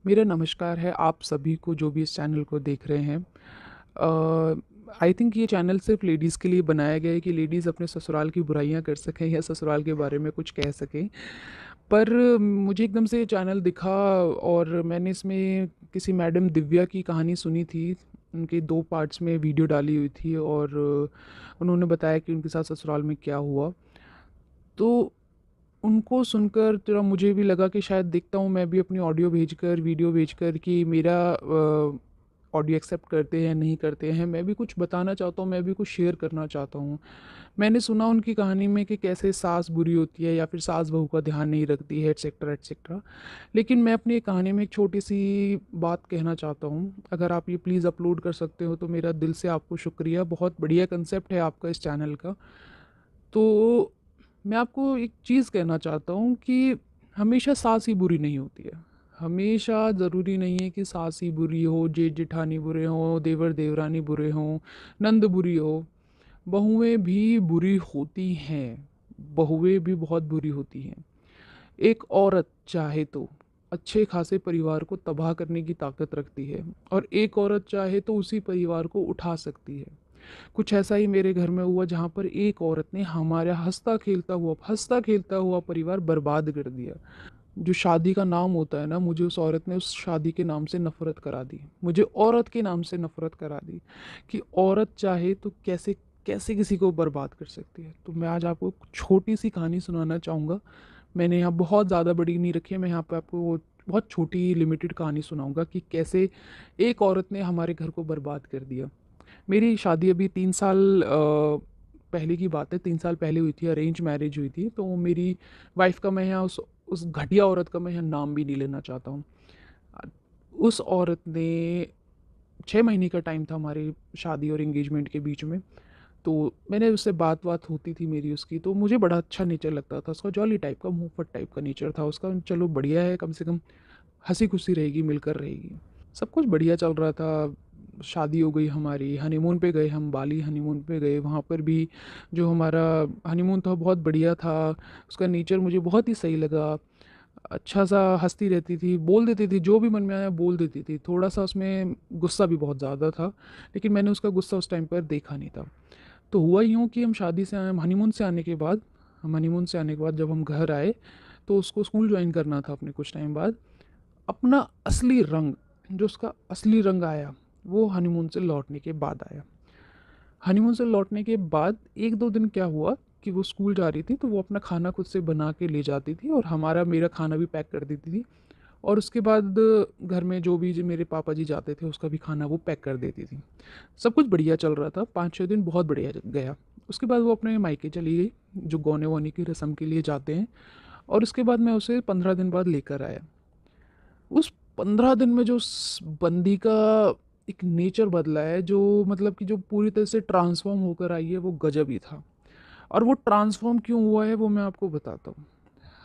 मेरा नमस्कार है आप सभी को जो भी इस चैनल को देख रहे हैं। आई थिंक ये चैनल सिर्फ लेडीज़ के लिए बनाया गया है कि लेडीज़ अपने ससुराल की बुराइयां कर सकें या ससुराल के बारे में कुछ कह सकें। पर मुझे एकदम से ये चैनल दिखा और मैंने इसमें किसी मैडम दिव्या की कहानी सुनी थी। उनके 2 पार्ट्स में वीडियो डाली हुई थी और उन्होंने बताया कि उनके साथ ससुराल में क्या हुआ। तो उनको सुनकर थोड़ा मुझे भी लगा कि शायद देखता हूँ मैं भी अपनी ऑडियो भेजकर वीडियो भेजकर कि मेरा ऑडियो एक्सेप्ट करते हैं नहीं करते हैं। मैं भी कुछ बताना चाहता हूँ, मैं भी कुछ शेयर करना चाहता हूँ। मैंने सुना उनकी कहानी में कि कैसे सास बुरी होती है या फिर सास बहू का ध्यान नहीं रखती है, एट्सेट्रा एट्सेट्रा। लेकिन मैं अपनी एक कहानी में एक छोटी सी बात कहना चाहता हूँ। अगर आप ये प्लीज़ अपलोड कर सकते हो तो मेरा दिल से आपको शुक्रिया। बहुत बढ़िया कंसेप्ट है आपका इस चैनल का। तो मैं आपको एक चीज़ कहना चाहता हूँ कि हमेशा सास ही बुरी नहीं होती है। हमेशा ज़रूरी नहीं है कि सास ही बुरी हो, जेठ जेठानी बुरे हों, देवर देवरानी बुरे हों, नंद बुरी हो। बहुएं भी बुरी होती हैं। बहुएं भी बहुत बुरी होती हैं। एक औरत चाहे तो अच्छे खासे परिवार को तबाह करने की ताकत रखती है और एक औरत चाहे तो उसी परिवार को उठा सकती है। कुछ ऐसा ही मेरे घर में हुआ जहाँ पर एक औरत ने हमारा हंसता खेलता हुआ परिवार बर्बाद कर दिया। जो शादी का नाम होता है ना, मुझे उस औरत ने उस शादी के नाम से नफरत करा दी। मुझे औरत के नाम से नफरत करा दी कि औरत चाहे तो कैसे कैसे किसी को बर्बाद कर सकती है। तो मैं आज आपको एक छोटी सी कहानी सुनाना चाहूँगा। मैंने यहाँ बहुत ज़्यादा बड़ी नहीं रखी है, मैं यहाँ पे आपको वो बहुत छोटी लिमिटेड कहानी सुनाऊंगा कि कैसे एक औरत ने हमारे घर को बर्बाद कर दिया। मेरी शादी अभी 3 साल पहले की बात है। 3 साल पहले हुई थी, अरेंज मैरिज हुई थी। तो मेरी वाइफ का मैं यहाँ उस घटिया औरत का मैं यहाँ नाम भी नहीं लेना चाहता हूँ। अ, उस औरत ने 6 महीने का टाइम था हमारी शादी और एंगेजमेंट के बीच में। तो मैंने उससे बात बात होती थी मेरी उसकी, तो मुझे बड़ा अच्छा नेचर लगता था उसका। जॉली टाइप का, मुंहफट टाइप का नेचर था उसका। चलो बढ़िया है, कम से कम हंसी खुशी रहेगी, मिलकर रहेगी। सब कुछ बढ़िया चल रहा था। शादी हो गई हमारी, हनीमून पे गए हम, बाली हनीमून पे गए। वहाँ पर भी जो हमारा हनीमून था बहुत बढ़िया था। उसका नेचर मुझे बहुत ही सही लगा। अच्छा सा हंसती रहती थी, बोल देती थी जो भी मन में आया बोल देती थी। थोड़ा सा उसमें गुस्सा भी बहुत ज़्यादा था, लेकिन मैंने उसका गुस्सा उस टाइम पर देखा नहीं था। तो हुआ यूँ कि हम शादी से आए, हम हनीमून से आने के बाद जब हम घर आए तो उसको स्कूल ज्वाइन करना था अपने कुछ टाइम बाद। अपना असली रंग, जो उसका असली रंग आया, वो हनीमून से लौटने के बाद आया। हनीमून से लौटने के बाद 1-2 दिन क्या हुआ कि वो स्कूल जा रही थी तो वो अपना खाना खुद से बना के ले जाती थी और हमारा मेरा खाना भी पैक कर देती थी। और उसके बाद घर में जो भी जो मेरे पापा जी जाते थे उसका भी खाना वो पैक कर देती थी। सब कुछ बढ़िया चल रहा था, 5-6 दिन बहुत बढ़िया गया। उसके बाद वो अपने मायके चली गई, जो गौने वोने की रस्म के लिए जाते हैं। और उसके बाद मैं उसे 15 दिन बाद लेकर आया। उस 15 दिन में जो बंदी का एक नेचर बदला है, जो मतलब कि जो पूरी तरह से ट्रांसफॉर्म होकर आई है, वो गजब ही था। और वो ट्रांसफॉर्म क्यों हुआ है वो मैं आपको बताता हूँ।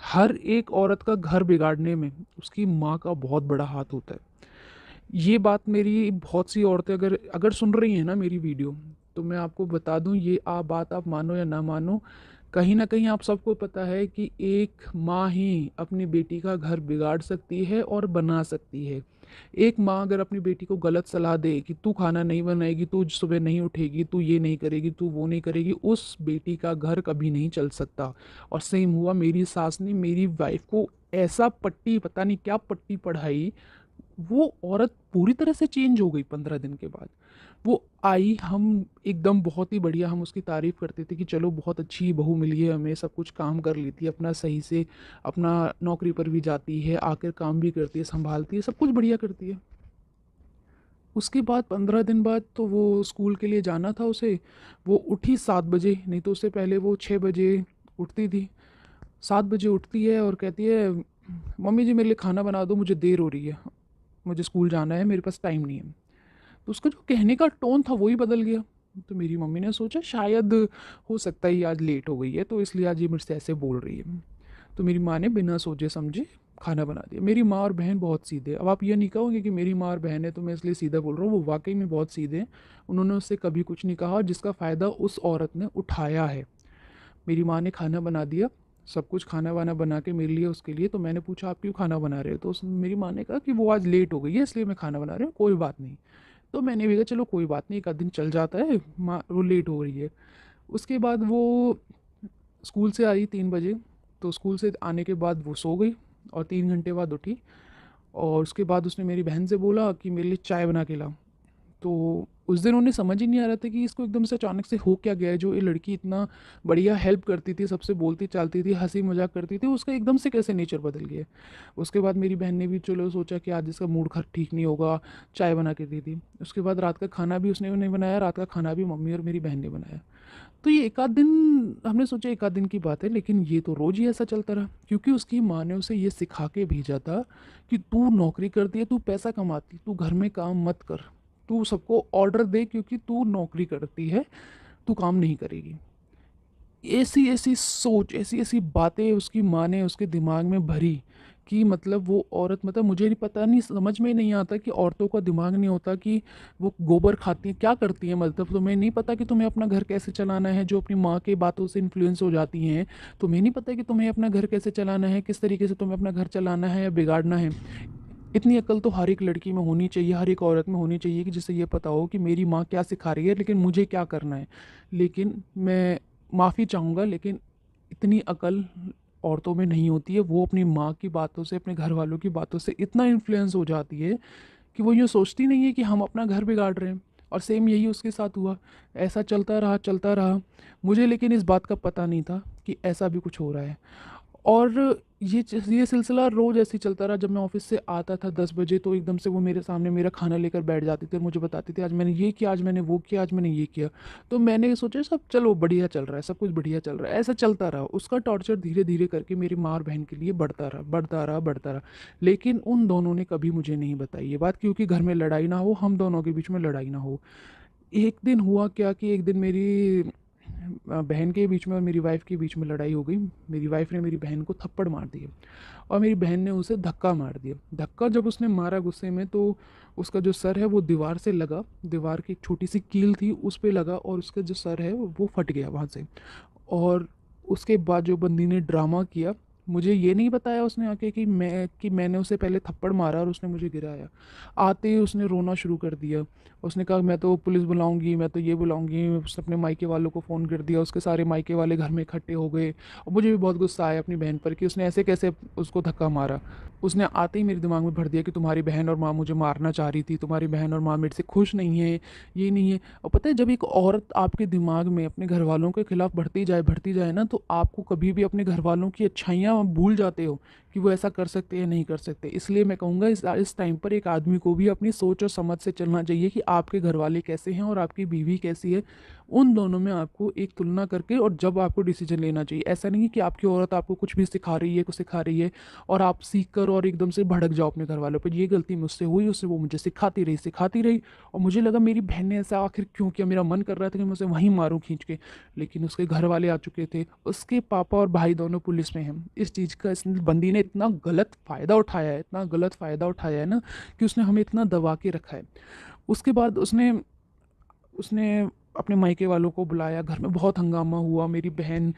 हर एक औरत का घर बिगाड़ने में उसकी माँ का बहुत बड़ा हाथ होता है। ये बात मेरी बहुत सी औरतें अगर अगर सुन रही हैं ना मेरी वीडियो, तो मैं आपको बता दूं, ये बात आप मानो या ना मानो, कहीं ना कहीं आप सबको पता है कि एक माँ ही अपनी बेटी का घर बिगाड़ सकती है और बना सकती है। एक माँ अगर अपनी बेटी को गलत सलाह दे कि तू खाना नहीं बनाएगी, तू सुबह नहीं उठेगी, तू ये नहीं करेगी, तू वो नहीं करेगी, उस बेटी का घर कभी नहीं चल सकता। और सेम हुआ, मेरी सास ने मेरी वाइफ को ऐसा पट्टी, पता नहीं क्या पट्टी पढ़ाई। वो औरत पूरी तरह से चेंज हो गई 15 दिन के बाद। वो आई, हम एकदम बहुत ही बढ़िया, हम उसकी तारीफ करते थे कि चलो बहुत अच्छी बहू मिली है हमें, सब कुछ काम कर लेती है अपना सही से, अपना नौकरी पर भी जाती है, आकर काम भी करती है, संभालती है, सब कुछ बढ़िया करती है। उसके बाद 15 दिन बाद तो वो स्कूल के लिए जाना था उसे। वो उठी 7 बजे, नहीं तो उससे पहले वो 6 बजे उठती थी। 7 बजे उठती है और कहती है, मम्मी जी मेरे लिए खाना बना दो, मुझे देर हो रही है, मुझे स्कूल जाना है, मेरे पास टाइम नहीं है। तो उसका जो कहने का टोन था वही बदल गया। तो मेरी मम्मी ने सोचा शायद हो सकता है ये आज लेट हो गई है तो इसलिए आज ये मुझसे ऐसे बोल रही है। तो मेरी माँ ने बिना सोचे समझे खाना बना दिया। मेरी माँ और बहन बहुत सीधे हैं। अब आप ये नहीं कहोगे कि मेरी माँ और बहन है तो मैं इसलिए सीधा बोल रहा हूँ, वो वाकई में बहुत सीधे हैं। उन्होंने उससे कभी कुछ नहीं कहा और जिसका फ़ायदा उस औरत ने उठाया है। मेरी माँ ने खाना बना दिया। सब कुछ खाना वाना बना के मेरे लिए उसके लिए। तो मैंने पूछा आप क्यों खाना बना रहे हो, तो मेरी माँ ने कहा कि वो आज लेट हो गई है इसलिए मैं खाना बना रही हूँ, कोई बात नहीं। तो मैंने भी कहा चलो कोई बात नहीं, एक आध दिन चल जाता है, माँ वो लेट हो रही है। उसके बाद वो स्कूल से आई 3 बजे। तो स्कूल से आने के बाद वो सो गई और 3 घंटे बाद उठी। और उसके बाद उसने मेरी बहन से बोला कि मेरे लिए चाय बना के ला। तो उस दिन उन्हें समझ ही नहीं आ रहा था कि इसको एकदम से अचानक से हो क्या गया है, जो ये लड़की इतना बढ़िया हेल्प करती थी, सबसे बोलती चालती थी, हंसी मजाक करती थी, उसका एकदम से कैसे नेचर बदल गया। उसके बाद मेरी बहन ने भी चलो सोचा कि आज इसका मूड खर ठीक नहीं होगा, चाय बना के दी थी। उसके बाद रात का खाना भी उसने नहीं बनाया, रात का खाना भी मम्मी और मेरी बहन ने बनाया। तो ये एक आध दिन, हमने सोचा एक आध दिन की बात है, लेकिन ये तो रोज ही ऐसा चलता रहा, क्योंकि उसकी माँ ने उसे ये सिखा के भेजा था कि तू नौकरी करती है, तू पैसा कमाती, तू घर में काम मत कर, तू सबको ऑर्डर दे, क्योंकि तू नौकरी करती है, तू काम नहीं करेगी। ऐसी ऐसी सोच, ऐसी ऐसी बातें उसकी माँ ने उसके दिमाग में भरी कि मतलब वो औरत, मतलब मुझे नहीं पता, नहीं समझ में ही नहीं आता कि औरतों का दिमाग नहीं होता कि वो गोबर खाती हैं, क्या करती हैं, मतलब तुम्हें नहीं पता कि तुम्हें अपना घर कैसे चलाना है, जो अपनी माँ की बातों से इन्फ्लुएंस हो जाती हैं। तुम्हें नहीं पता कि तुम्हें अपना घर कैसे चलाना है, किस तरीके से तुम्हें अपना घर चलाना है या बिगाड़ना है। इतनी अकल तो हर एक लड़की में होनी चाहिए, हर एक औरत में होनी चाहिए कि जिसे ये पता हो कि मेरी माँ क्या सिखा रही है, लेकिन मुझे क्या करना है। लेकिन मैं माफ़ी चाहूँगा, लेकिन इतनी अकल औरतों में नहीं होती है। वो अपनी माँ की बातों से, अपने घर वालों की बातों से इतना इन्फ्लुएंस हो जाती है कि वो यूँ सोचती नहीं है कि हम अपना घर बिगाड़ रहे हैं। और सेम यही उसके साथ हुआ। ऐसा चलता रहा चलता रहा। मुझे लेकिन इस बात का पता नहीं था कि ऐसा भी कुछ हो रहा है। और ये सिलसिला रोज़ ऐसे ही चलता रहा। जब मैं ऑफिस से आता था 10 बजे, तो एकदम से वो मेरे सामने मेरा खाना लेकर बैठ जाती थी और मुझे बताती थी आज मैंने ये किया, आज मैंने वो किया, आज मैंने ये किया। तो मैंने सोचा सब चलो बढ़िया चल रहा है, सब कुछ बढ़िया चल रहा है। ऐसा चलता रहा। उसका टॉर्चर धीरे धीरे करके मेरी माँ और बहन के लिए बढ़ता रहा, बढ़ता रहा, बढ़ता रहा। लेकिन उन दोनों ने कभी मुझे नहीं बताई ये बात, क्योंकि घर में लड़ाई ना हो, हम दोनों के बीच में लड़ाई ना हो। एक दिन हुआ क्या कि एक दिन मेरी बहन के बीच में और मेरी वाइफ़ के बीच में लड़ाई हो गई। मेरी वाइफ़ ने मेरी बहन को थप्पड़ मार दिया और मेरी बहन ने उसे धक्का मार दिया। धक्का जब उसने मारा गुस्से में, तो उसका जो सर है वो दीवार से लगा, दीवार की एक छोटी सी कील थी उस पे लगा और उसका जो सर है वो फट गया वहाँ से। और उसके बाद जो बंदी ने ड्रामा किया, मुझे ये नहीं बताया उसने आके कि मैंने उसे पहले थप्पड़ मारा और उसने मुझे गिराया। आते ही उसने रोना शुरू कर दिया। उसने कहा मैं तो पुलिस बुलाऊंगी, मैं तो ये बुलाऊंगी। उसने अपने मायके वालों को फ़ोन कर दिया, उसके सारे मायके वाले घर में इकट्ठे हो गए। और मुझे भी बहुत गुस्सा आया अपनी बहन पर कि उसने ऐसे कैसे उसको धक्का मारा। उसने आते ही मेरे दिमाग में भर दिया कि तुम्हारी बहन और माँ मुझे मारना चाह रही थी, तुम्हारी बहन और माँ मेरे से खुश नहीं है, ये नहीं है। और पता है, जब एक औरत आपके दिमाग में अपने घर वालों के खिलाफ बढ़ती जाए ना, तो आपको कभी भी अपने घर वालों की अच्छाइयाँ भूल जाते हो कि वो ऐसा कर सकते हैं, नहीं कर सकते। इसलिए मैं कहूँगा इस टाइम पर एक आदमी को भी अपनी सोच और समझ से चलना चाहिए कि आपके घर वाले कैसे हैं और आपकी बीवी कैसी है। उन दोनों में आपको एक तुलना करके और जब आपको डिसीजन लेना चाहिए। ऐसा नहीं है कि आपकी औरत आपको कुछ भी सिखा रही है, कुछ सिखा रही है और आप सीख कर और एकदम से भड़क जाओ अपने घर वालों पर। ये गलती मुझसे हुई, उससे वो मुझे सिखाती रही। और मुझे लगा मेरी बहन ने ऐसा आखिर क्यों किया, मेरा मन कर रहा था कि मैं उसे वहीं मारूं खींच के। लेकिन उसके घर वाले आ चुके थे, उसके पापा और भाई दोनों पुलिस में हैं। इस चीज़ का इस बंदी ने इतना गलत फ़ायदा उठाया है, इतना गलत फ़ायदा उठाया है ना, कि उसने हमें इतना दबा के रखा है। उसके बाद उसने उसने अपने मायके वालों को बुलाया, घर में बहुत हंगामा हुआ। मेरी बहन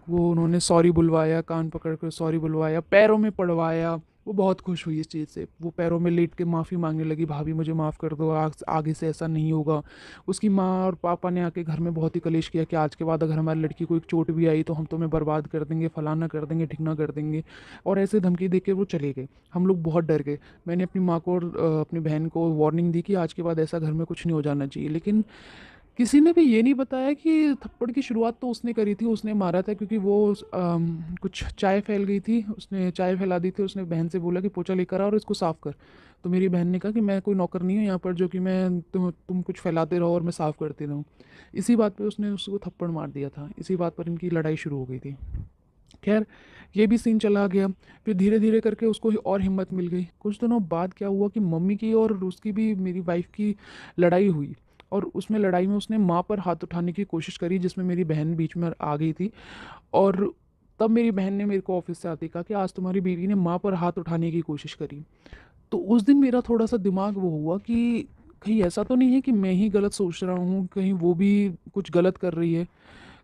वो उन्होंने सॉरी बुलवाया, कान पकड़ कर सॉरी बुलवाया, पैरों में पड़वाया। वो बहुत खुश हुई इस चीज़ से, वो पैरों में लेट के माफ़ी मांगने लगी, भाभी मुझे माफ़ कर दो, आगे से ऐसा नहीं होगा। उसकी माँ और पापा ने आके घर में बहुत ही कलेश किया कि आज के बाद अगर हमारी लड़की को एक चोट भी आई तो हम तुम्हें बर्बाद कर देंगे, फलाना कर देंगे, ठिकना कर देंगे। और ऐसे धमकी दे के वो चले गए। हम लोग बहुत डर गए। मैंने अपनी माँ को और अपनी बहन को वार्निंग दी कि आज के बाद ऐसा घर में कुछ नहीं हो जाना चाहिए। लेकिन किसी ने भी ये नहीं बताया कि थप्पड़ की शुरुआत तो उसने करी थी, उसने मारा था, क्योंकि वो कुछ चाय फैल गई थी, उसने चाय फैला दी थी। उसने बहन से बोला कि पोछा लेकर आ और इसको साफ़ कर। तो मेरी बहन ने कहा कि मैं कोई नौकर नहीं हूँ यहाँ पर जो कि मैं तुम कुछ फैलाते रहो और मैं साफ़ करती रहूँ। इसी बात पे उसने उसको थप्पड़ मार दिया था। इसी बात पर इनकी लड़ाई शुरू हो गई थी। खैर, ये भी सीन चला गया। फिर धीरे धीरे करके उसको और हिम्मत मिल गई। कुछ दिनों बाद क्या हुआ कि मम्मी की और उसकी भी, मेरी वाइफ की लड़ाई हुई। और उसमें लड़ाई में उसने माँ पर हाथ उठाने की कोशिश करी, जिसमें मेरी बहन बीच में आ गई थी। और तब मेरी बहन ने मेरे को ऑफिस से आते ही कहा कि आज तुम्हारी बीवी ने माँ पर हाथ उठाने की कोशिश करी। तो उस दिन मेरा थोड़ा सा दिमाग वो हुआ कि कहीं ऐसा तो नहीं है कि मैं ही गलत सोच रहा हूँ, कहीं वो भी कुछ गलत कर रही है।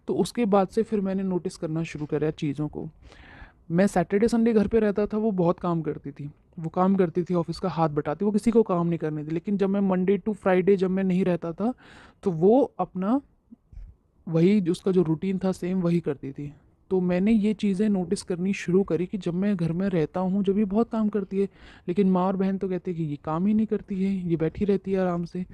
तो उसके बाद से फिर मैंने नोटिस करना शुरू करा चीज़ों को। मैं सैटरडे संडे घर पे रहता था, वो बहुत काम करती थी, वो काम करती थी, ऑफिस का हाथ बटाती, वो किसी को काम नहीं करने दी। लेकिन जब मैं मंडे टू फ्राइडे जब मैं नहीं रहता था, तो वो अपना वही उसका जो रूटीन था सेम वही करती थी। तो मैंने ये चीज़ें नोटिस करनी शुरू करी कि जब मैं घर में रहता हूँ जब ये बहुत काम करती है, लेकिन माँ और बहन तो कहते हैं कि ये काम ही नहीं करती है, ये बैठी रहती है आराम से।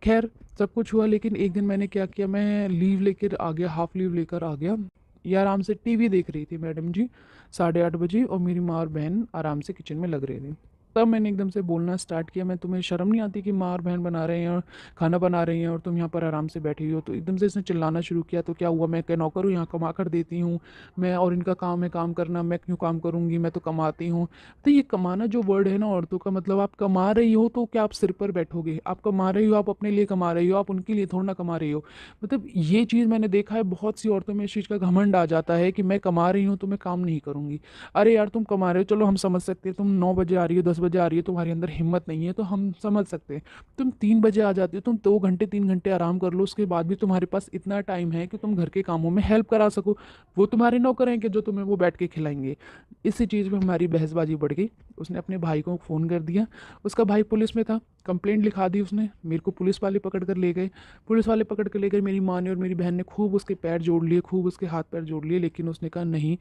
खैर, सब कुछ हुआ, लेकिन एक दिन मैंने क्या किया, मैं लीव लेकर आ गया, हाफ लीव लेकर आ गया। ये आराम से टीवी देख रही थी मैडम जी 8:30 बजे, और मेरी माँ और बहन आराम से किचन में लग रही थी। तब मैंने एकदम से बोलना स्टार्ट किया, मैं तुम्हें शर्म नहीं आती कि माँ और बहन बना रहे हैं और खाना बना रही हैं और तुम यहाँ पर आराम से बैठी हुई हो। तो एकदम से इसने चिल्लाना शुरू किया। तो क्या हुआ, मैं क्या नौकर हूँ, यहाँ कमा कर देती हूँ मैं, और इनका काम है काम करना, मैं क्यों काम करूँगी, मैं तो कमाती हूँ। तो ये कमाना जो वर्ड है ना औरतों का, मतलब आप कमा रही हो तो क्या आप सिर पर बैठोगे, आप कमा रही हो, आप अपने लिए कमा रही हो, आप उनके लिए थोड़ा ना कमा रही हो। मतलब ये चीज़ मैंने देखा है, बहुत सी औरतों में इस चीज़ का घमंड आ जाता है कि मैं कमा रही हूँ तो मैं काम नहीं करूँगी। अरे यार, तुम कमा रहे हो, चलो हम समझ सकते हैं, तुम 9 बजे आ रही हो, 10 बजे आ रही हो, तुम्हारे अंदर हिम्मत नहीं है तो हम समझ सकते हैं। तुम 3 बजे आ जाती हो, तुम 2 घंटे 3 घंटे आराम कर लो, उसके बाद भी तुम्हारे पास इतना टाइम है कि तुम घर के कामों में हेल्प करा सको। वो तुम्हारे नौकर हैं कि जो तुम्हें वो बैठ के खिलाएंगे। इसी चीज़ में हमारी बहसबाजी बढ़ गई। उसने अपने भाई को फ़ोन कर दिया, उसका भाई पुलिस में था, कंप्लेंट लिखा दी उसने, मेरे को पुलिस वाले पकड़ कर ले गए। पुलिस वाले पकड़ कर ले गए, मेरी माँ ने और मेरी बहन ने खूब उसके पैर जोड़ लिए, खूब उसके हाथ पैर जोड़ लिए, लेकिन उसने कहा नहीं,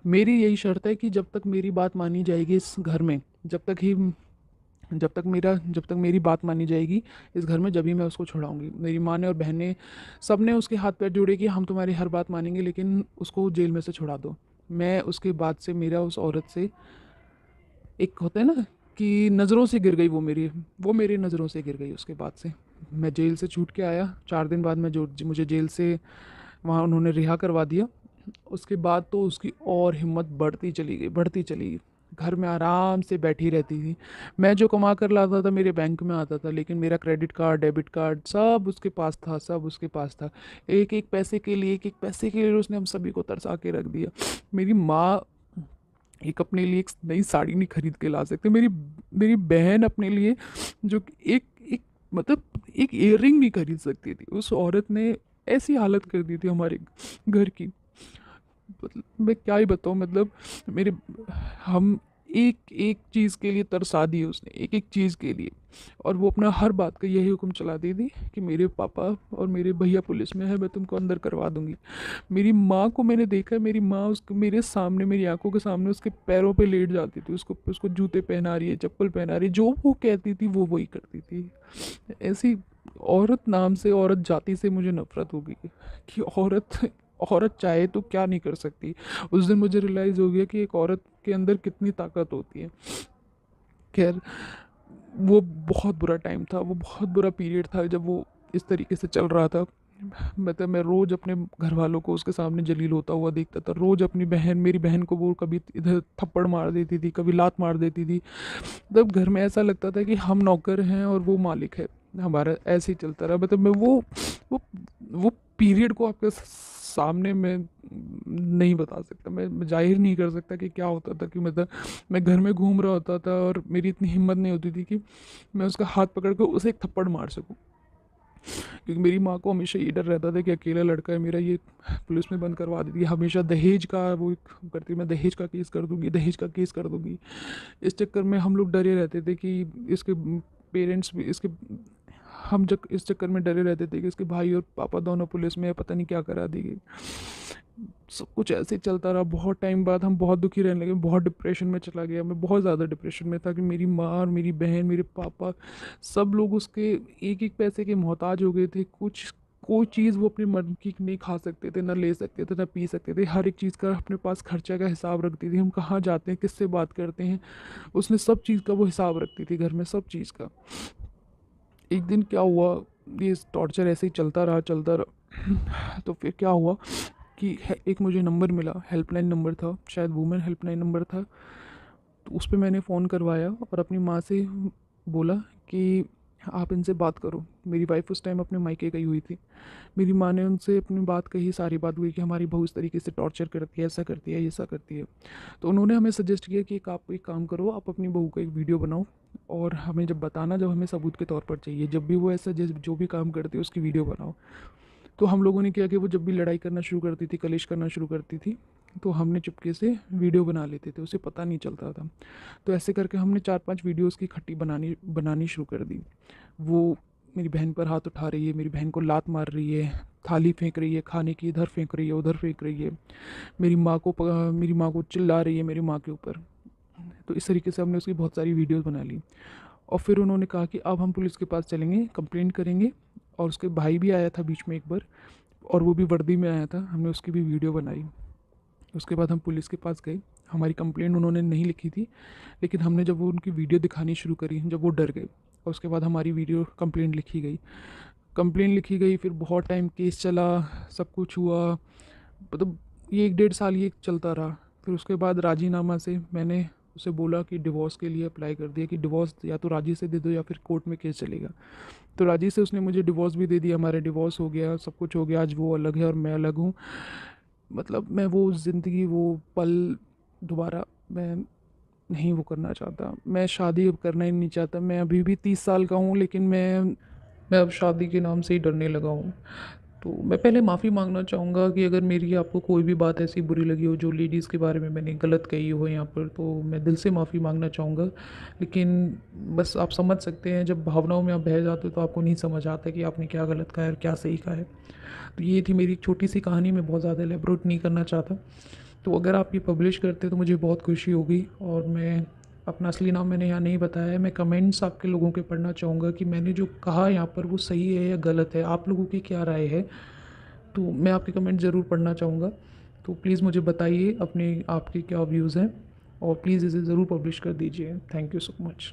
मेरी यही शर्त है कि जब तक मेरी बात मानी जाएगी इस घर में, जब तक मेरी बात मानी जाएगी इस घर में, जब ही मैं उसको छुड़ाऊंगी। मेरी माँ ने और बहन ने, सब ने उसके हाथ पैर जोड़े कि हम तुम्हारी हर बात मानेंगे, लेकिन उसको जेल में से छुड़ा दो। मैं उसके बाद से मेरा उस औरत से, एक होता है ना कि नज़रों से गिर गई, वो मेरी नज़रों से गिर गई। उसके बाद से मैं जेल से छूट के आया, 4 दिन बाद मैं जो मुझे जेल से वहाँ उन्होंने रिहा करवा दिया। उसके बाद तो उसकी और हिम्मत बढ़ती चली गई, बढ़ती चली गई। घर में आराम से बैठी रहती थी। मैं जो कमा कर लाता था मेरे बैंक में आता था, लेकिन मेरा क्रेडिट कार्ड डेबिट कार्ड सब उसके पास था, सब उसके पास था। एक एक पैसे के लिए, एक एक पैसे के लिए उसने हम सभी को तरसा के रख दिया। मेरी माँ एक अपने लिए एक नई साड़ी नहीं खरीद के ला सकते, मेरी मेरी बहन अपने लिए जो कि एक एक मतलब एक इयररिंग नहीं खरीद सकती थी। उस औरत ने ऐसी हालत कर दी थी हमारे घर की, मतलब मैं क्या ही बताऊँ। मतलब मेरे हम एक एक चीज़ के लिए तरसा दी उसने, एक एक चीज़ के लिए। और वो अपना हर बात का यही हुक्म चलाती थी कि मेरे पापा और मेरे भैया पुलिस में है, मैं तुमको अंदर करवा दूंगी। मेरी माँ को मैंने देखा है, मेरी माँ उसको मेरे सामने, मेरी आंखों के सामने उसके पैरों पे लेट जाती थी, उसको उसको जूते पहना रही है, चप्पल पहना रही है, जो वो कहती थी वो वही करती थी। ऐसी औरत नाम से, औरत जाति से मुझे नफरत हो गई कि औरत औरत चाहे तो क्या नहीं कर सकती। उस दिन मुझे रियलाइज़ हो गया कि एक औरत के अंदर कितनी ताकत होती है। खैर, वो बहुत बुरा टाइम था, वो बहुत बुरा पीरियड था जब वो इस तरीके से चल रहा था। मतलब मैं रोज़ अपने घर वालों को उसके सामने जलील होता हुआ देखता था। रोज़ अपनी बहन, मेरी बहन को वो कभी इधर थप्पड़ मार देती थी, कभी लात मार देती थी। तब घर में ऐसा लगता था कि हम नौकर हैं और वो मालिक है हमारा। ऐसे ही चलता रहा। मतलब मैं वो वो पीरियड को आपके सामने में नहीं बता सकता, मैं जाहिर नहीं कर सकता कि क्या होता था। कि मतलब मैं घर में घूम रहा होता था और मेरी इतनी हिम्मत नहीं होती थी कि मैं उसका हाथ पकड़ कर उसे एक थप्पड़ मार सकूं। क्योंकि मेरी माँ को हमेशा ये डर रहता था कि अकेला लड़का है मेरा, ये पुलिस में बंद करवा देती है। हमेशा दहेज का वो करती, मैं दहेज का केस कर दूंगी, दहेज का केस कर दूंगी। इस चक्कर में हम लोग डरे रहते थे कि इसके पेरेंट्स भी इसके हम जब इस चक्कर में डरे रहते थे कि इसके भाई और पापा दोनों पुलिस में है, पता नहीं क्या करा देंगे। सब कुछ ऐसे ही चलता रहा। बहुत टाइम बाद हम बहुत दुखी रहने लगे, बहुत डिप्रेशन में चला गया। मैं बहुत ज़्यादा डिप्रेशन में था कि मेरी माँ और मेरी बहन, मेरे पापा, सब लोग उसके एक एक पैसे के मोहताज हो गए थे। कुछ कोई चीज़ वो अपनी मन की नहीं खा सकते थे, ना ले सकते थे, ना पी सकते थे। हर एक चीज़ का अपने पास खर्चा का हिसाब रखती थी, हम कहाँ जाते हैं, किससे बात करते हैं, उसने सब चीज़ का वो हिसाब रखती थी घर में, सब चीज़ का। एक दिन क्या हुआ, ये टॉर्चर ऐसे ही चलता रहा, चलता रहा। तो फिर क्या हुआ कि एक मुझे नंबर मिला, हेल्पलाइन नंबर था, शायद वुमेन हेल्पलाइन नंबर था। तो उस पे मैंने फ़ोन करवाया और अपनी माँ से बोला कि आप इनसे बात करो। मेरी वाइफ उस टाइम अपने मायके गई हुई थी। मेरी माँ ने उनसे अपनी बात कही, सारी बात हुई कि हमारी बहू इस तरीके से टॉर्चर करती है, ऐसा करती है, ऐसा करती है। तो उन्होंने हमें सजेस्ट किया कि आप एक काम करो, आप अपनी बहू का एक वीडियो बनाओ और हमें जब बताना, जब हमें सबूत के तौर पर चाहिए, जब भी वो ऐसा जिस जो भी काम करती है उसकी वीडियो बनाओ। तो हम लोगों ने किया कि वो जब भी लड़ाई करना शुरू करती थी, कलेश करना शुरू करती थी, तो हमने चुपके से वीडियो बना लेते थे, उसे पता नहीं चलता था। तो ऐसे करके हमने 4-5 वीडियोज़ की इकट्ठी बनानी बनानी शुरू कर दी। वो मेरी बहन पर हाथ उठा रही है, मेरी बहन को लात मार रही है, थाली फेंक रही है, खाने की इधर फेंक रही है, उधर फेंक रही है, मेरी माँ को चिल्ला रही है मेरी माँ के ऊपर। तो इस तरीके से हमने उसकी बहुत सारी वीडियोज़ बना ली। और फिर उन्होंने कहा कि अब हम पुलिस के पास चलेंगे, कंप्लेंट करेंगे। और उसके भाई भी आया था बीच में एक बार, और वो भी वर्दी में आया था, हमने उसकी भी वीडियो बनाई। उसके बाद हम पुलिस के पास गए। हमारी कंप्लेंट उन्होंने नहीं लिखी थी, लेकिन हमने जब वो उनकी वीडियो दिखानी शुरू करी, जब वो डर गए, और उसके बाद हमारी वीडियो कंप्लेंट लिखी गई। कंप्लेंट लिखी गई, फिर बहुत टाइम केस चला, सब कुछ हुआ, मतलब ये 1-1.5 साल ये चलता रहा। फिर उसके बाद राजीनामा से मैंने उसे बोला कि डिवोर्स के लिए अप्लाई कर दिया, कि डिवोर्स या तो राजी से दे दो या फिर कोर्ट में केस चलेगा। तो राजी से उसने मुझे डिवोर्स भी दे दिया, हमारे डिवोर्स हो गया, सब कुछ हो गया। आज वो अलग है और मैं अलग हूँ। मतलब मैं वो ज़िंदगी, वो पल दोबारा मैं नहीं वो करना चाहता। मैं शादी अब करना ही नहीं चाहता। मैं अभी भी 30 साल का हूँ, लेकिन मैं अब शादी के नाम से ही डरने लगा हूँ। तो मैं पहले माफ़ी मांगना चाहूँगा कि अगर मेरी आपको कोई भी बात ऐसी बुरी लगी हो, जो लेडीज़ के बारे में मैंने गलत कही हो यहाँ पर, तो मैं दिल से माफ़ी मांगना चाहूँगा। लेकिन बस आप समझ सकते हैं, जब भावनाओं में आप बह जाते हो तो आपको नहीं समझ आता कि आपने क्या गलत कहा है और क्या सही कहा है। तो ये थी मेरी एक छोटी सी कहानी, मैं बहुत ज़्यादा एलेबोरेट नहीं करना चाहता। तो अगर आप ये पब्लिश करते तो मुझे बहुत खुशी होगी। और मैं अपना असली नाम मैंने यहाँ नहीं बताया है। मैं कमेंट्स आपके लोगों के पढ़ना चाहूँगा कि मैंने जो कहा यहाँ पर वो सही है या गलत है, आप लोगों की क्या राय है। तो मैं आपके कमेंट ज़रूर पढ़ना चाहूँगा। तो प्लीज़ मुझे बताइए अपने आपके क्या व्यूज़ हैं, और प्लीज़ इसे ज़रूर पब्लिश कर दीजिए। Thank you so much.